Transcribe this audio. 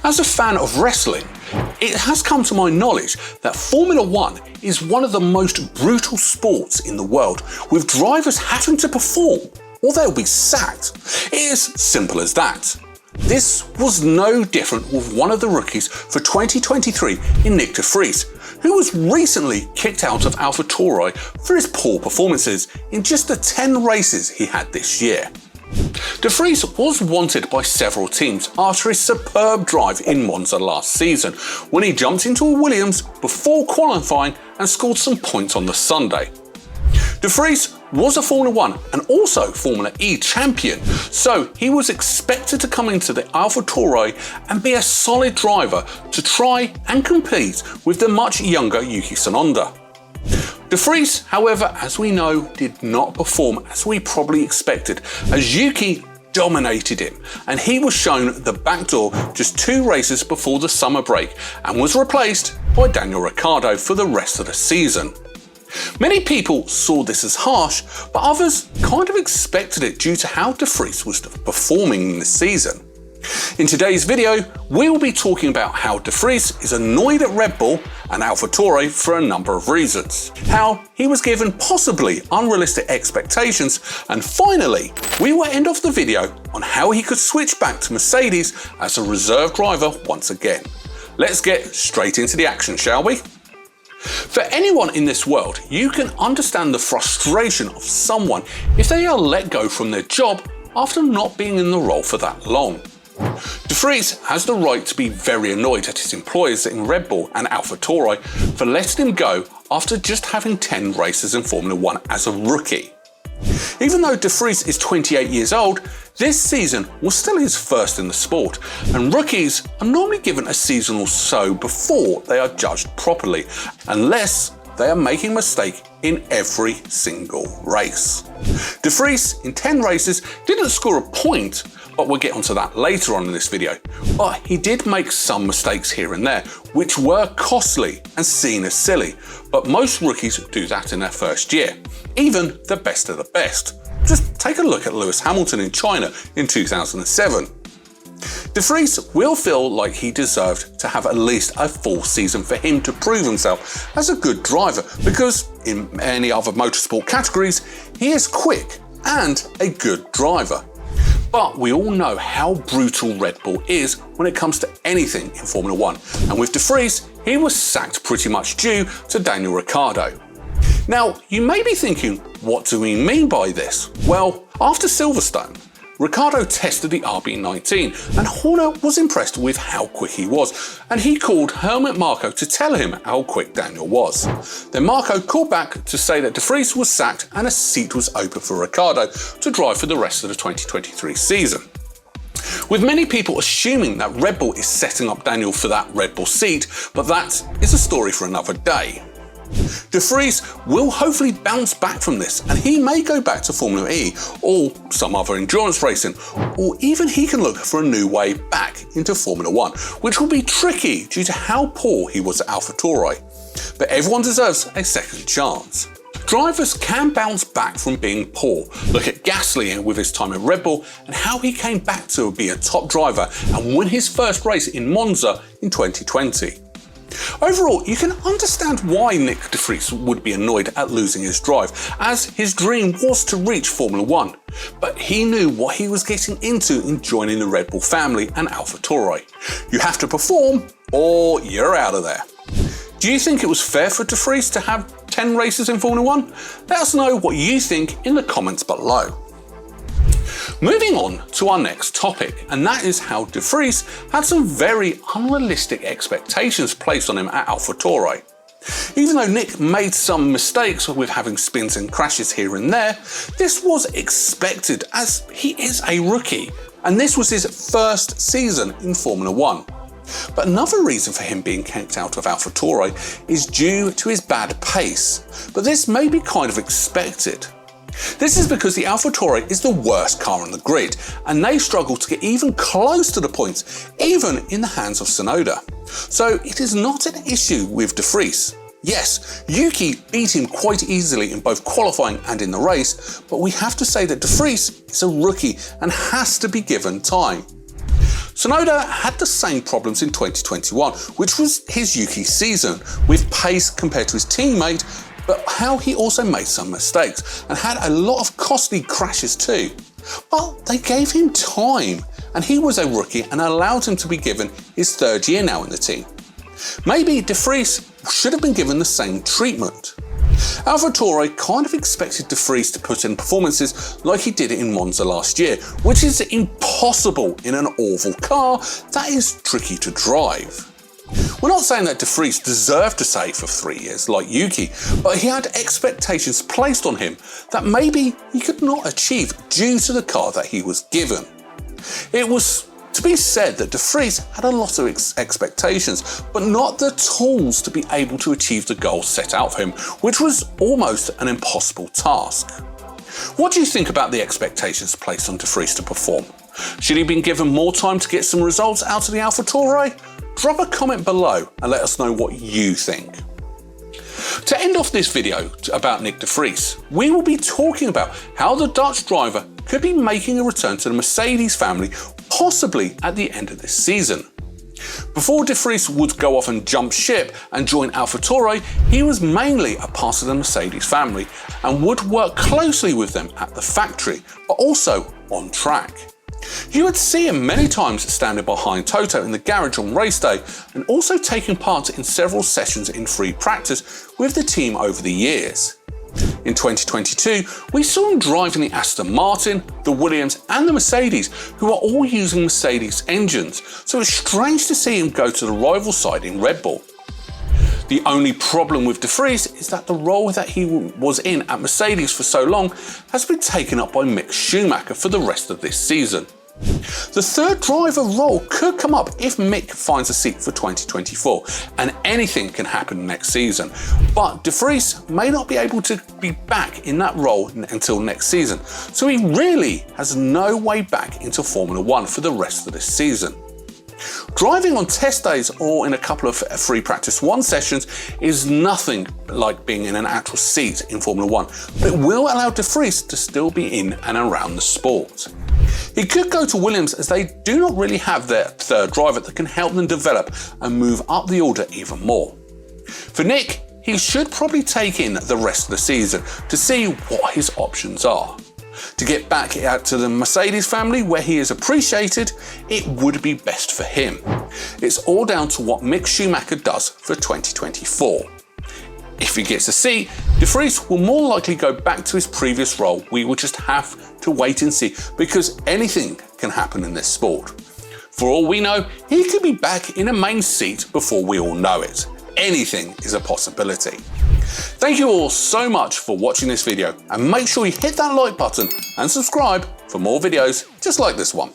As a fan of wrestling, it has come to my knowledge that Formula One is one of the most brutal sports in the world, with drivers having to perform or they'll be sacked. It is simple as that. This was no different with one of the rookies for 2023 in Nyck De Vries, who was recently kicked out of Alpha Tauri for his poor performances in just the 10 races he had this year. De Vries was wanted by several teams after his superb drive in Monza last season, when he jumped into a Williams before qualifying and scored some points on the Sunday. De Vries was a Formula One and also Formula E champion, so he was expected to come into the Alpha Tauri and be a solid driver to try and compete with the much younger Yuki Tsunoda. De Vries, however, as we know, did not perform as we probably expected, as Yuki dominated him, and he was shown the back door just 2 races before the summer break and was replaced by Daniel Ricciardo for the rest of the season. Many people saw this as harsh, but others kind of expected it due to how De Vries was performing in the season. In today's video, we will be talking about how De Vries is annoyed at Red Bull and Alpha Tauri for a number of reasons, how he was given possibly unrealistic expectations, and finally, we will end off the video on how he could switch back to Mercedes as a reserve driver once again. Let's get straight into the action, shall we? For anyone in this world, you can understand the frustration of someone if they are let go from their job after not being in the role for that long. De Vries has the right to be very annoyed at his employers in Red Bull and Alpha Tauri for letting him go after just having 10 races in Formula One as a rookie. Even though De Vries is 28 years old, this season was still his first in the sport, and rookies are normally given a season or so before they are judged properly, unless they are making a mistake in every single race. De Vries in 10 races didn't score a point, but we'll get onto that later on in this video. But he did make some mistakes here and there, which were costly and seen as silly, but most rookies do that in their first year, even the best of the best. Just take a look at Lewis Hamilton in China in 2007. De Vries will feel like he deserved to have at least a full season for him to prove himself as a good driver, because in many other motorsport categories, he is quick and a good driver. But we all know how brutal Red Bull is when it comes to anything in Formula One, and with De Vries, he was sacked pretty much due to Daniel Ricciardo. Now, you may be thinking, what do we mean by this? Well, after Silverstone, Ricciardo tested the RB19 and Horner was impressed with how quick he was, and he called Helmut Marko to tell him how quick Daniel was. Then Marko called back to say that De Vries was sacked and a seat was open for Ricciardo to drive for the rest of the 2023 season. With many people assuming that Red Bull is setting up Daniel for that Red Bull seat, but that is a story for another day. De Vries will hopefully bounce back from this, and he may go back to Formula E or some other endurance racing, or even he can look for a new way back into Formula One, which will be tricky due to how poor he was at Alpha Tauri. But everyone deserves a second chance. Drivers can bounce back from being poor. Look at Gasly with his time at Red Bull and how he came back to be a top driver and win his first race in Monza in 2020. Overall, you can understand why Nyck De Vries would be annoyed at losing his drive, as his dream was to reach Formula One. But he knew what he was getting into in joining the Red Bull family and Alpha Tauri. You have to perform or you're out of there. Do you think it was fair for De Vries to have 10 races in Formula One? Let us know what you think in the comments below. Moving on to our next topic, and that is how De Vries had some very unrealistic expectations placed on him at Alpha Tauri. Even though Nyck made some mistakes with having spins and crashes here and there, this was expected as he is a rookie, and this was his first season in Formula One. But another reason for him being kicked out of Alpha Tauri is due to his bad pace, but this may be kind of expected. This is because the Alpha Tauri is the worst car on the grid, and they struggle to get even close to the points, even in the hands of Tsunoda. So it is not an issue with De Vries. Yes, Yuki beat him quite easily in both qualifying and in the race, but we have to say that De Vries is a rookie and has to be given time. Tsunoda had the same problems in 2021, which was his Yuki season, with pace compared to his teammate, but how he also made some mistakes and had a lot of costly crashes too. But they gave him time, and he was a rookie and allowed him to be given his third year now in the team. Maybe De Vries should have been given the same treatment. Alpha Tauri kind of expected De Vries to put in performances like he did in Monza last year, which is impossible in an oval car that is tricky to drive. We're not saying that De Vries deserved to stay for 3 years like Yuki, but he had expectations placed on him that maybe he could not achieve due to the car that he was given. It was to be said that De Vries had a lot of expectations, but not the tools to be able to achieve the goals set out for him, which was almost an impossible task. What do you think about the expectations placed on De Vries to perform? Should he have been given more time to get some results out of the Alpha Tauri? Drop a comment below and let us know what you think. To end off this video about Nyck De Vries, we will be talking about how the Dutch driver could be making a return to the Mercedes family, possibly at the end of this season. Before De Vries would go off and jump ship and join Alpha Tauri, he was mainly a part of the Mercedes family and would work closely with them at the factory, but also on track. You would see him many times standing behind Toto in the garage on race day, and also taking part in several sessions in free practice with the team over the years. In 2022, we saw him driving the Aston Martin, the Williams and the Mercedes, who are all using Mercedes engines, so it's strange to see him go to the rival side in Red Bull. The only problem with De Vries is that the role that he was in at Mercedes for so long has been taken up by Mick Schumacher for the rest of this season. The third driver role could come up if Mick finds a seat for 2024, and anything can happen next season, but De Vries may not be able to be back in that role until next season, so he really has no way back into Formula 1 for the rest of this season. Driving on test days or in a couple of free practice 1 sessions is nothing like being in an actual seat in Formula 1, but it will allow De Vries to still be in and around the sport. He could go to Williams, as they do not really have their third driver that can help them develop and move up the order even more. For Nyck, he should probably take in the rest of the season to see what his options are. To get back out to the Mercedes family where he is appreciated, it would be best for him. It's all down to what Mick Schumacher does for 2024. If he gets a seat, De Vries will more likely go back to his previous role. We will just have to wait and see, because anything can happen in this sport. For all we know, he could be back in a main seat before we all know it. Anything is a possibility. Thank you all so much for watching this video, and make sure you hit that like button and subscribe for more videos just like this one.